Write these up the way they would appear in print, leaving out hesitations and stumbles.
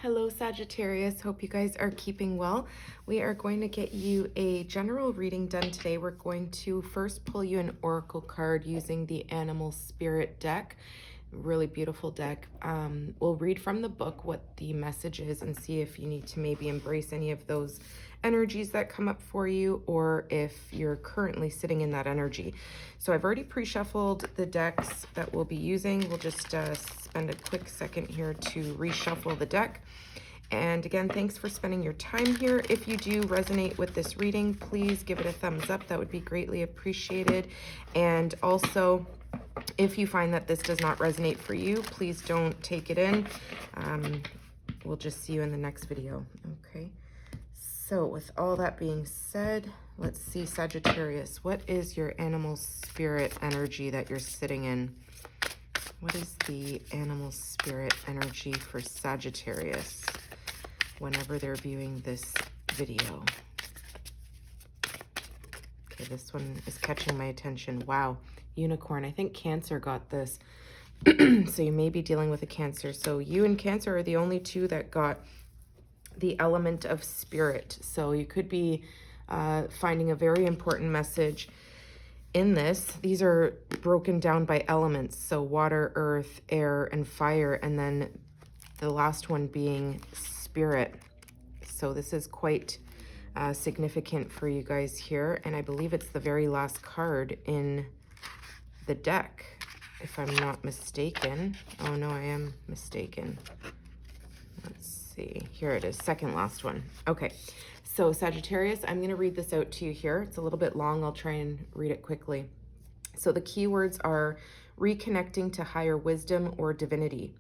Hello, Sagittarius. Hope you guys are keeping well. We are going to get you a general reading done today. We're going to first pull you an oracle card using the Animal Spirit deck. Really beautiful deck. We'll read from the book what the message is and see if you need to maybe embrace any of those energies that come up for you, or if you're currently sitting in that energy. So I've already pre-shuffled the decks that we'll be using. We'll just spend a quick second here to reshuffle the deck. And again, thanks for spending your time here. If you do resonate with this reading, please give it a thumbs up. That would be greatly appreciated. And also, if you find that this does not resonate for you, please don't take it in. We'll just see you in the next video. Okay. So with all that being said, let's see, Sagittarius, what is your animal spirit energy that you're sitting in? What is the animal spirit energy for Sagittarius whenever they're viewing this video? Okay, this one is catching my attention. Wow, unicorn. I think Cancer got this. So you may be dealing with a Cancer. So you and Cancer are the only two that got the element of spirit. So you could be finding a very important message in this. These are broken down by elements. So water, earth, air, and fire. And then the last one being spirit. So this is quite significant for you guys here. And I believe it's the very last card in the deck, if I'm not mistaken. Oh no, I am mistaken. Let's see. Here it is, second last one. Okay, so Sagittarius, I'm going to read this out to you here. It's a little bit long. I'll try and read it quickly. So the keywords are reconnecting to higher wisdom or divinity.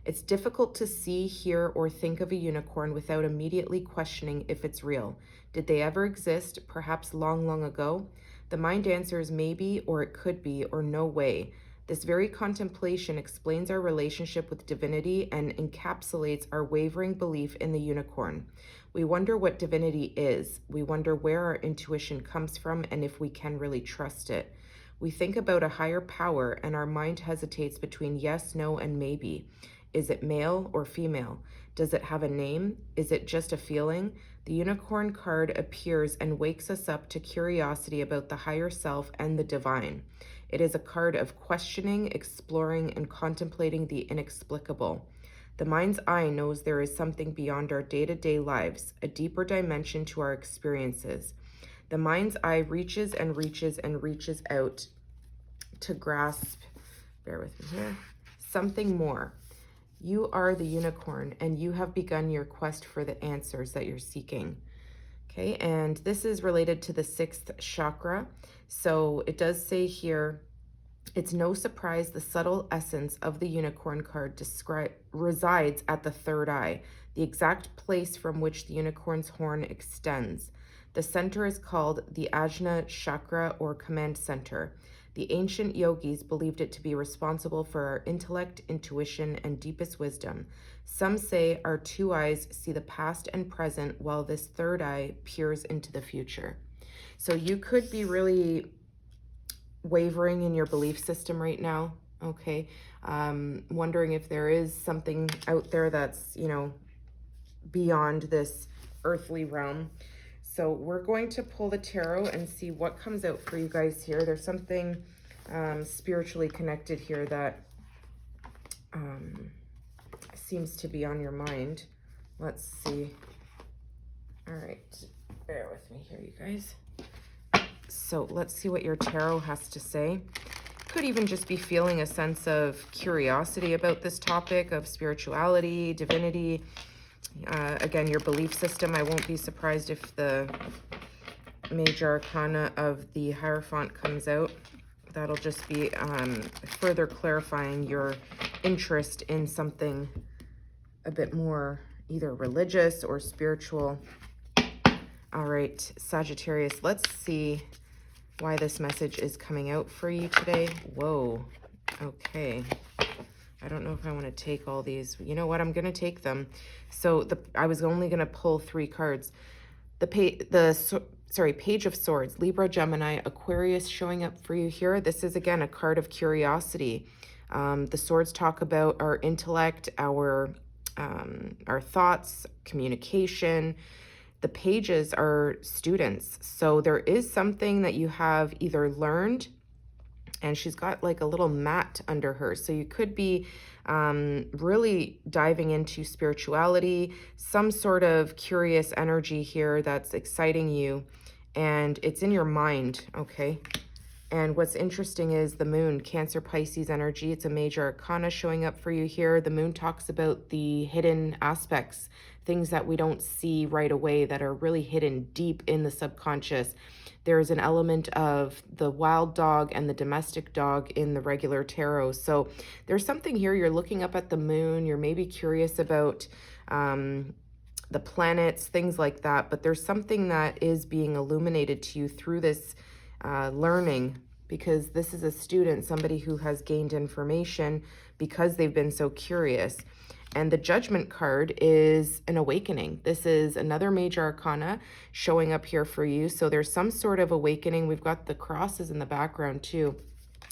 It's difficult to see, hear, or think of a unicorn without immediately questioning if it's real. Did they ever exist, perhaps long, long ago? The mind answers maybe, or it could be, or no way. This very contemplation explains our relationship with divinity and encapsulates our wavering belief in the unicorn. We wonder what divinity is. We wonder where our intuition comes from and if we can really trust it. We think about a higher power and our mind hesitates between yes, no, and maybe. Is it male or female? Does it have a name? Is it just a feeling? The unicorn card appears and wakes us up to curiosity about the higher self and the divine. It is a card of questioning, exploring, and contemplating the inexplicable. The mind's eye knows there is something beyond our day-to-day lives, a deeper dimension to our experiences. The mind's eye reaches and reaches and reaches out to grasp, bear with me here, something more. You are the unicorn, and you have begun your quest for the answers that you're seeking. Okay, and this is related to the sixth chakra. So it does say here, it's no surprise the subtle essence of the unicorn card resides at the third eye, the exact place from which the unicorn's horn extends. The center is called the Ajna chakra, or command center. The ancient yogis believed it to be responsible for our intellect, intuition, and deepest wisdom. Some say our two eyes see the past and present, while this third eye peers into the future. So you could be really wavering in your belief system right now, okay? Wondering if there is something out there that's, beyond this earthly realm. So we're going to pull the tarot and see what comes out for you guys here. There's something spiritually connected here that seems to be on your mind. Let's see. All right, bear with me here, you guys. So let's see what your tarot has to say. Could even just be feeling a sense of curiosity about this topic of spirituality, divinity. Again, your belief system. I won't be surprised if the major arcana of the Hierophant comes out. That'll just be further clarifying your interest in something a bit more either religious or spiritual. All right, Sagittarius, let's see why this message is coming out for you today. Whoa, okay. I don't know if I want to take all these. You know what? I'm going to take them. So I was only going to pull 3 cards. Page of Swords, Libra, Gemini, Aquarius showing up for you here. This is, again, a card of curiosity. The swords talk about our intellect, our our thoughts, communication. The pages are students. So there is something that you have either learned, and she's got like a little mat under her. So you could be really diving into spirituality, some sort of curious energy here that's exciting you, and it's in your mind, okay? And what's interesting is the moon, Cancer Pisces energy. It's a major arcana showing up for you here. The moon talks about the hidden aspects, things that we don't see right away that are really hidden deep in the subconscious. There's an element of the wild dog and the domestic dog in the regular tarot. So there's something here. You're looking up at the moon. You're maybe curious about the planets, things like that. But there's something that is being illuminated to you through this learning, because this is a student, somebody who has gained information because they've been so curious. And the Judgment card is an awakening. This is another major arcana showing up here for you. So there's some sort of awakening. We've got the crosses in the background too.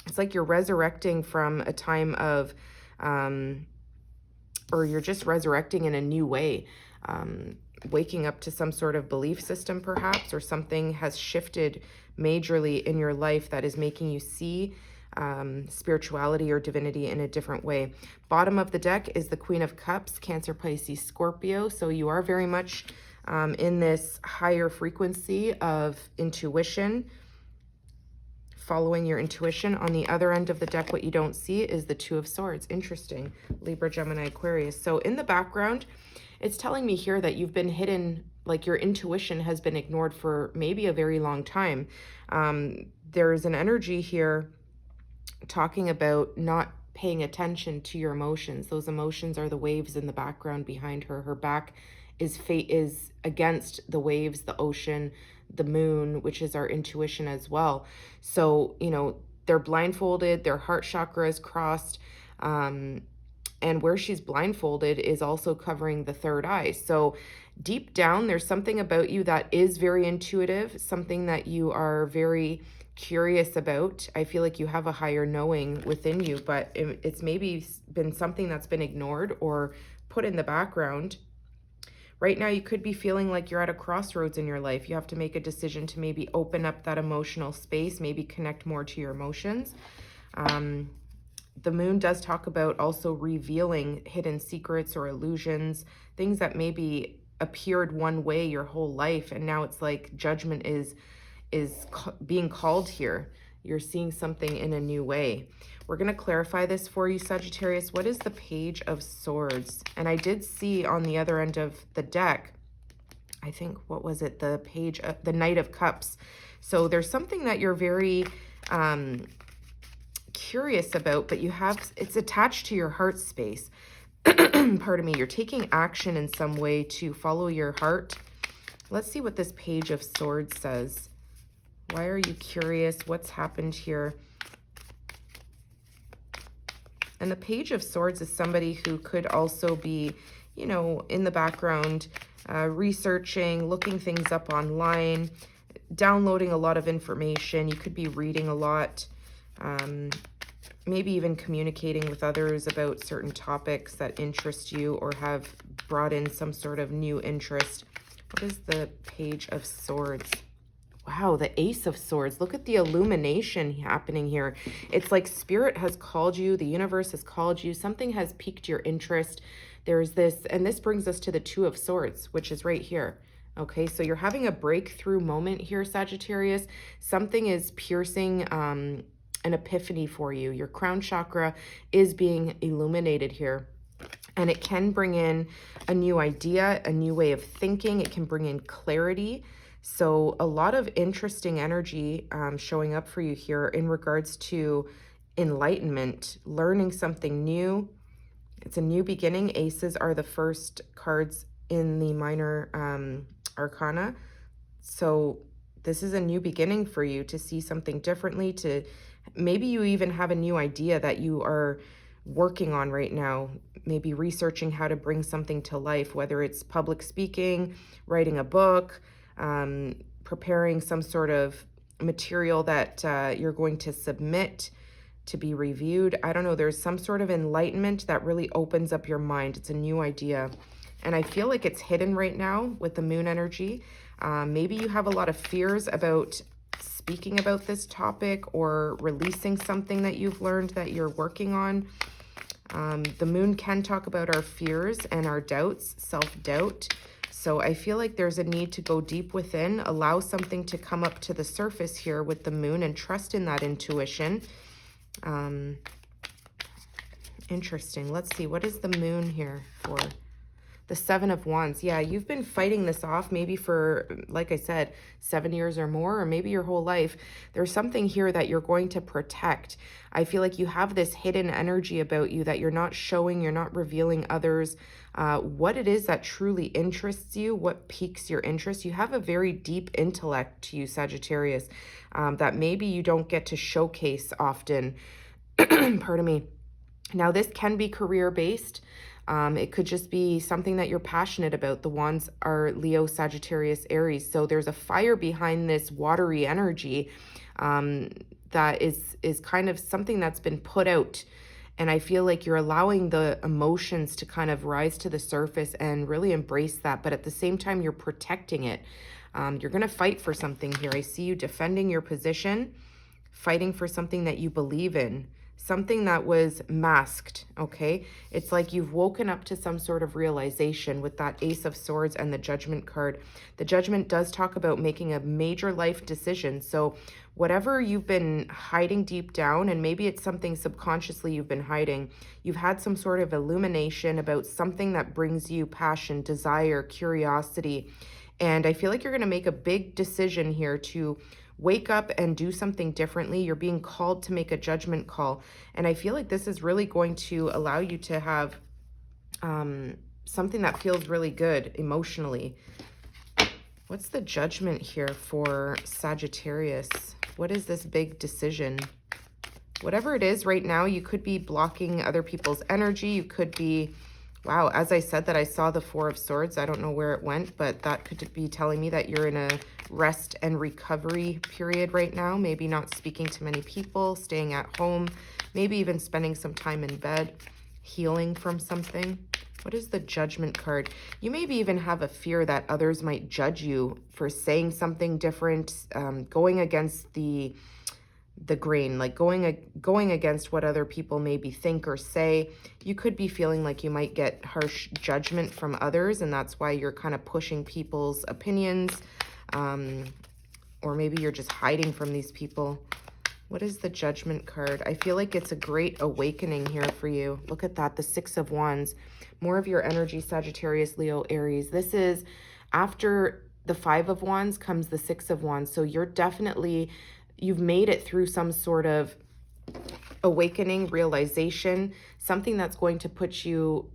It's like you're resurrecting from a time of, or you're just resurrecting in a new way. Waking up to some sort of belief system perhaps, or something has shifted majorly in your life that is making you see spirituality or divinity in a different way. Bottom of the deck is the Queen of Cups, Cancer, Pisces, Scorpio. So you are very much in this higher frequency of intuition, following your intuition. On the other end of the deck, what you don't see is the Two of Swords. Interesting. Libra, Gemini, Aquarius. So in the background, it's telling me here that you've been hidden, like your intuition has been ignored for maybe a very long time. There's an energy here talking about not paying attention to your emotions. Those emotions are the waves in the background behind her. Her back is against the waves, the ocean, the moon, which is our intuition as well. So, you know, they're blindfolded, their heart chakra is crossed, and where she's blindfolded is also covering the third eye. So deep down, there's something about you that is very intuitive, something that you are very curious about. I feel like you have a higher knowing within you, but it's maybe been something that's been ignored or put in the background. Right now, you could be feeling like you're at a crossroads in your life. You have to make a decision to maybe open up that emotional space, maybe connect more to your emotions. The moon does talk about also revealing hidden secrets or illusions, things that maybe appeared one way your whole life, and now it's like judgment is being called here. You're seeing something in a new way. We're going to clarify this for you, Sagittarius. What is the Page of Swords? And I did see on the other end of the deck, I think, what was it? The page of the Knight of Cups. So there's something that you're very curious about, but it's attached to your heart space. Pardon me. You're taking action in some way to follow your heart. Let's see what this Page of Swords says. Why are you curious? What's happened here? And the Page of Swords is somebody who could also be, you know, in the background, researching, looking things up online, downloading a lot of information. You could be reading a lot, maybe even communicating with others about certain topics that interest you or have brought in some sort of new interest. What is the Page of Swords? Wow, the Ace of Swords. Look at the illumination happening here. It's like Spirit has called you. The universe has called you. Something has piqued your interest. There's this, and this brings us to the Two of Swords, which is right here. Okay, so you're having a breakthrough moment here, Sagittarius. Something is piercing an epiphany for you. Your crown chakra is being illuminated here. And it can bring in a new idea, a new way of thinking. It can bring in clarity. So a lot of interesting energy showing up for you here in regards to enlightenment, learning something new. It's a new beginning. Aces are the first cards in the minor arcana. So this is a new beginning for you to see something differently, to maybe you even have a new idea that you are working on right now, maybe researching how to bring something to life, whether it's public speaking, writing a book, preparing some sort of material that you're going to submit to be reviewed. I don't know, there's some sort of enlightenment that really opens up your mind. It's a new idea. And I feel like it's hidden right now with the moon energy. Maybe you have a lot of fears about speaking about this topic or releasing something that you've learned that you're working on. The moon can talk about our fears and our doubts, self-doubt. So I feel like there's a need to go deep within, allow something to come up to the surface here with the moon and trust in that intuition. Interesting. Let's see. What is the moon here for? The Seven of Wands. Yeah, you've been fighting this off maybe for, like I said, 7 years or more, or maybe your whole life. There's something here that you're going to protect. I feel like you have this hidden energy about you that you're not showing, you're not revealing others what it is that truly interests you, what piques your interest. You have a very deep intellect to you, Sagittarius, that maybe you don't get to showcase often. Pardon me. Now, this can be career-based. It could just be something that you're passionate about. The wands are Leo, Sagittarius, Aries. So there's a fire behind this watery energy that is kind of something that's been put out. And I feel like you're allowing the emotions to kind of rise to the surface and really embrace that. But at the same time, you're protecting it. You're going to fight for something here. I see you defending your position, fighting for something that you believe in. Something that was masked, okay? It's like you've woken up to some sort of realization with that Ace of Swords and the Judgment card. The Judgment does talk about making a major life decision. So whatever you've been hiding deep down, and maybe it's something subconsciously you've been hiding, you've had some sort of illumination about something that brings you passion, desire, curiosity. And I feel like you're going to make a big decision here to wake up and do something differently. You're being called to make a judgment call. And I feel like this is really going to allow you to have something that feels really good emotionally. What's the Judgment here for Sagittarius? What is this big decision? Whatever it is right now, you could be blocking other people's energy. You could be, wow, as I said that I saw the Four of Swords. I don't know where it went, but that could be telling me that you're in a rest and recovery period right now. Maybe not speaking to many people, staying at home, maybe even spending some time in bed, healing from something. What is the Judgment card? You maybe even have a fear that others might judge you for saying something different, going against the grain, like going against what other people maybe think or say. You could be feeling like you might get harsh judgment from others, and that's why you're kind of pushing people's opinions, or maybe you're just hiding from these people. What is the Judgment card? I feel like it's a great awakening here for you. Look at that, the Six of Wands. More of your energy, Sagittarius, Leo, Aries. This is after the Five of Wands comes the Six of Wands. So you're definitely, you've made it through some sort of awakening, realization, something that's going to put you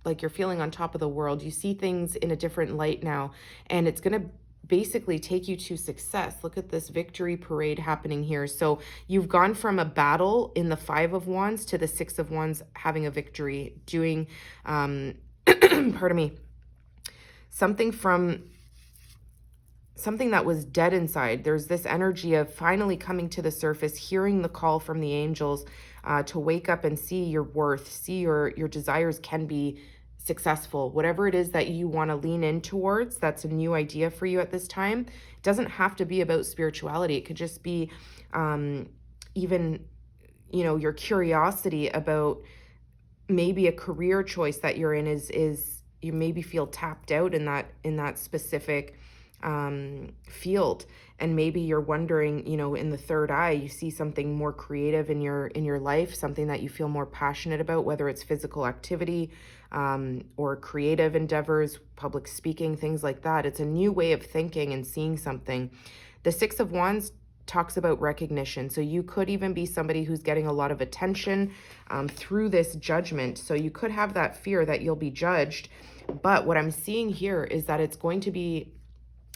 like you're feeling on top of the world. You see things in a different light now, and it's going to basically take you to success. Look at this victory parade happening here. So you've gone from a battle in the Five of Wands to the Six of Wands having a victory, doing, pardon me, something that was dead inside. There's this energy of finally coming to the surface, hearing the call from the angels to wake up and see your worth, see your desires can be successful. Whatever it is that you want to lean in towards, that's a new idea for you at this time. It doesn't have to be about spirituality. It could just be even, you know, your curiosity about maybe a career choice that you're in is you maybe feel tapped out in that specific field, and maybe you're wondering, you know, in the third eye you see something more creative in your life, something that you feel more passionate about, whether it's physical activity or creative endeavors, public speaking, things like that. It's a new way of thinking and seeing something. The Six of Wands talks about recognition. So you could even be somebody who's getting a lot of attention through this judgment. So you could have that fear that you'll be judged. But what I'm seeing here is that it's going to be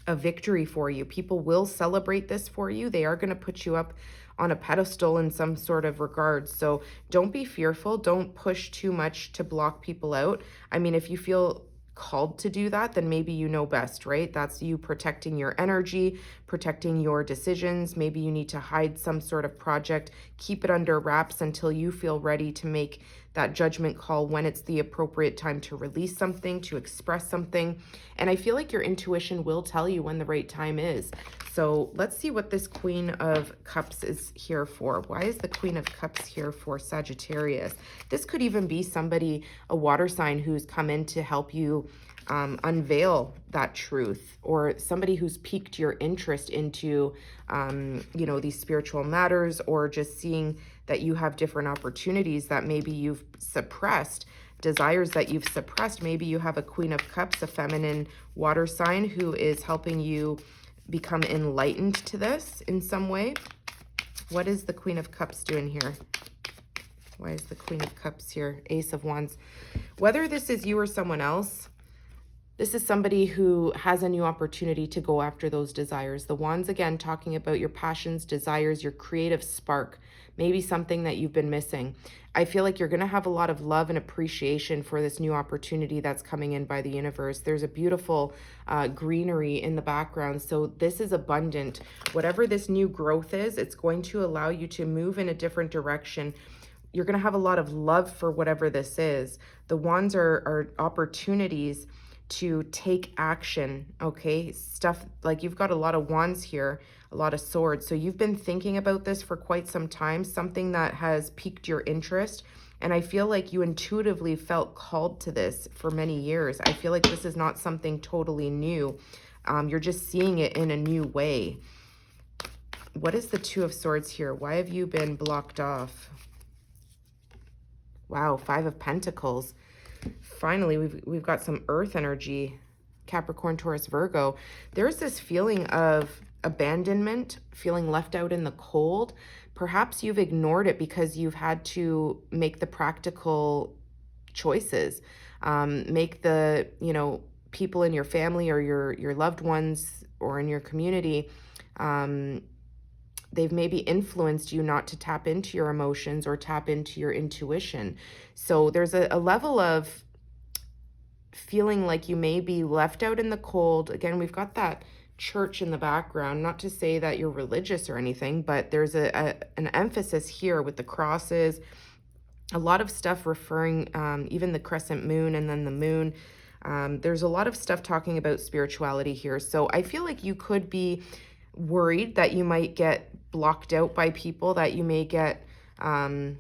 a victory for you. People will celebrate this for you. They are going to put you up on a pedestal in some sort of regard. So don't be fearful. Don't push too much to block people out. I mean, if you feel called to do that, then maybe you know best, right? That's you protecting your energy, protecting your decisions. Maybe you need to hide some sort of project, keep it under wraps until you feel ready to make that judgment call when it's the appropriate time to release something, to express something. And I feel like your intuition will tell you when the right time is. So let's see what this Queen of Cups is here for. Why is the Queen of Cups here for Sagittarius? This could even be somebody, a water sign, who's come in to help you unveil that truth, or somebody who's piqued your interest into, you know, these spiritual matters, or just seeing that you have different opportunities that maybe you've suppressed, desires that you've suppressed. Maybe you have a Queen of Cups, a feminine water sign, who is helping you become enlightened to this in some way. What is the Queen of Cups doing here? Why is the Queen of Cups here? Ace of Wands. Whether this is you or someone else, this is somebody who has a new opportunity to go after those desires. The Wands, again, talking about your passions, desires, your creative spark, maybe something that you've been missing. I feel like you're going to have a lot of love and appreciation for this new opportunity that's coming in by the universe. There's a beautiful greenery in the background. So this is abundant. Whatever this new growth is, it's going to allow you to move in a different direction. You're going to have a lot of love for whatever this is. The Wands are opportunities to take action, okay? Stuff like you've got a lot of wands here, a lot of swords. So you've been thinking about this for quite some time, something that has piqued your interest. And I feel like you intuitively felt called to this for many years. I feel like this is not something totally new. You're just seeing it in a new way. What is the Two of Swords here? Why have you been blocked off? Wow, Five of Pentacles. Finally, we've got some earth energy, Capricorn, Taurus, Virgo. There's this feeling of abandonment, feeling left out in the cold. Perhaps you've ignored it because you've had to make the practical choices, make the, you know, people in your family or your loved ones or in your community, they've maybe influenced you not to tap into your emotions or tap into your intuition. So there's a level of feeling like you may be left out in the cold. Again, we've got that church in the background, not to say that you're religious or anything, but there's an emphasis here with the crosses, a lot of stuff referring, even the crescent moon and then the moon. There's a lot of stuff talking about spirituality here. So I feel like you could be worried that you might get blocked out by people, that you may get a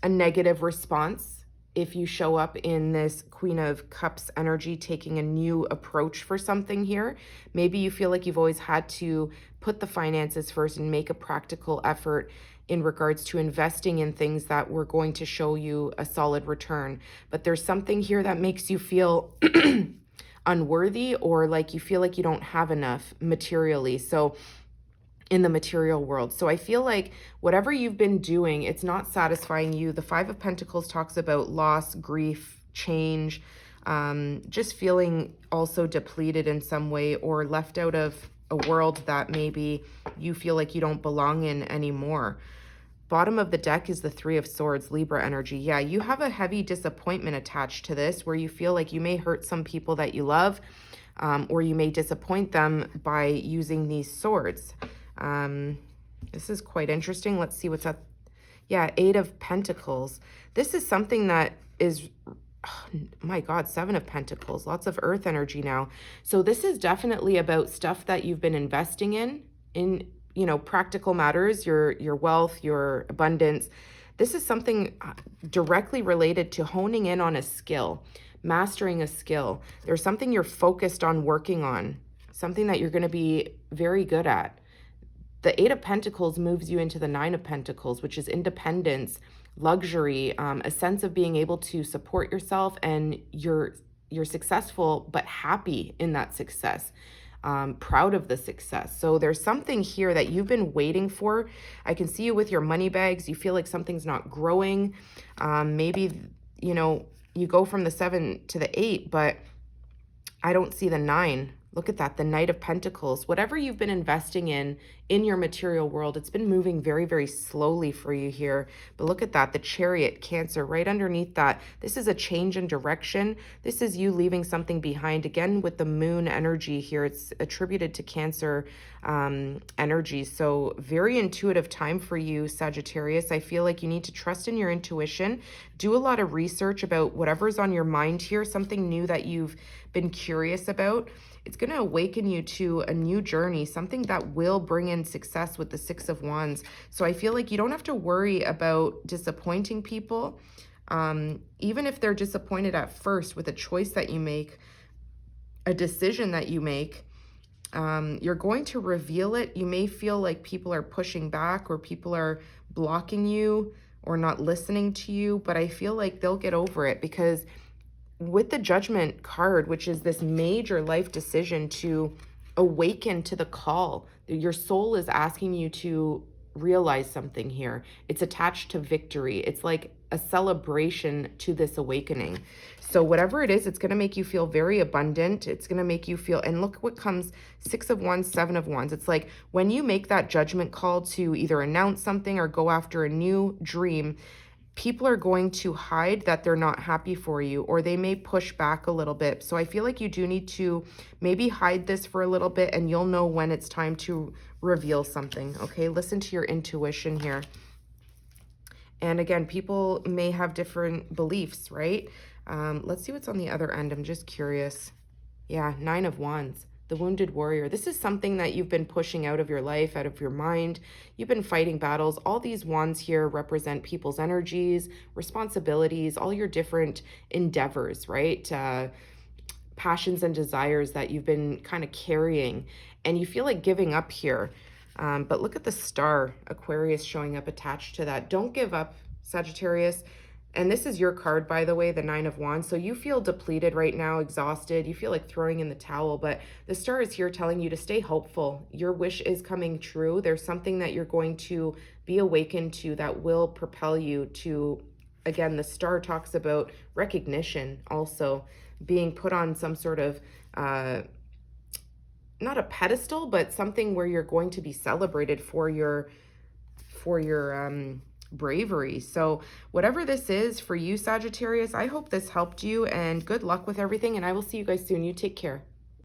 negative response if you show up in this Queen of Cups energy, taking a new approach for something here. Maybe you feel like you've always had to put the finances first and make a practical effort in regards to investing in things that were going to show you a solid return. But there's something here that makes you feel unworthy, or like you feel like you don't have enough materially. So in the material world. So I feel like whatever you've been doing, it's not satisfying you. The Five of Pentacles talks about loss, grief, change, just feeling also depleted in some way, or left out of a world that maybe you feel like you don't belong in anymore. Bottom of the deck is the Three of Swords, Libra energy. Yeah, you have a heavy disappointment attached to this, where you feel like you may hurt some people that you love, or you may disappoint them by using these swords. This is quite interesting. Let's see what's up. Yeah, Eight of Pentacles. This is something that is, oh my God, Seven of Pentacles, lots of earth energy now. So this is definitely about stuff that you've been investing in, you know, practical matters, your wealth, your abundance. This is something directly related to honing in on a skill, mastering a skill. There's something you're focused on working on, something that you're going to be very good at. The Eight of Pentacles moves you into the Nine of Pentacles, which is independence, luxury, a sense of being able to support yourself, and you're successful but happy in that success, proud of the success. So there's something here that you've been waiting for. I can see you with your money bags. You feel like something's not growing. Maybe, you know, you go from the 7 to the 8, but I don't see the 9. Look at that, the Knight of Pentacles. Whatever you've been investing in in your material world. It's been moving very, very slowly for you here. But look at that, the Chariot, Cancer, right underneath that. This is a change in direction. This is you leaving something behind. Again, with the moon energy here, it's attributed to Cancer energy. So very intuitive time for you, Sagittarius. I feel like you need to trust in your intuition. Do a lot of research about whatever's on your mind here, something new that you've been curious about. It's going to awaken you to a new journey, something that will bring in success with the Six of Wands. So I feel like you don't have to worry about disappointing people, even if they're disappointed at first with a choice that you make, a decision that you make. You're going to reveal it. You may feel like people are pushing back or people are blocking you or not listening to you, but I feel like they'll get over it, because with the Judgment card, which is this major life decision to awaken to the call, your soul is asking you to realize something here. It's attached to victory. It's like a celebration to this awakening. So whatever it is, it's going to make you feel very abundant. It's going to make you feel, and look what comes, Six of Wands, Seven of Wands. It's like when you make that judgment call to either announce something or go after a new dream, people are going to hide that they're not happy for you, or they may push back a little bit. So I feel like you do need to maybe hide this for a little bit, and you'll know when it's time to reveal something. Okay, listen to your intuition here. And again, people may have different beliefs, right? Let's see what's on the other end. I'm just curious. Yeah, Nine of Wands. The Wounded Warrior. This is something that you've been pushing out of your life, out of your mind. You've been fighting battles. All these wands here represent people's energies, responsibilities, all your different endeavors, right? Passions and desires that you've been kind of carrying, and you feel like giving up here. But look at the star, Aquarius, showing up attached to that. Don't give up, Sagittarius. And this is your card, by the way, the Nine of Wands. So you feel depleted right now, exhausted. You feel like throwing in the towel, but the star is here telling you to stay hopeful. Your wish is coming true. There's something that you're going to be awakened to that will propel you to, again, the star talks about recognition, also being put on some sort of, not a pedestal, but something where you're going to be celebrated for your bravery. So whatever this is for you, Sagittarius, I hope this helped you, and good luck with everything, and I will see you guys soon. You take care.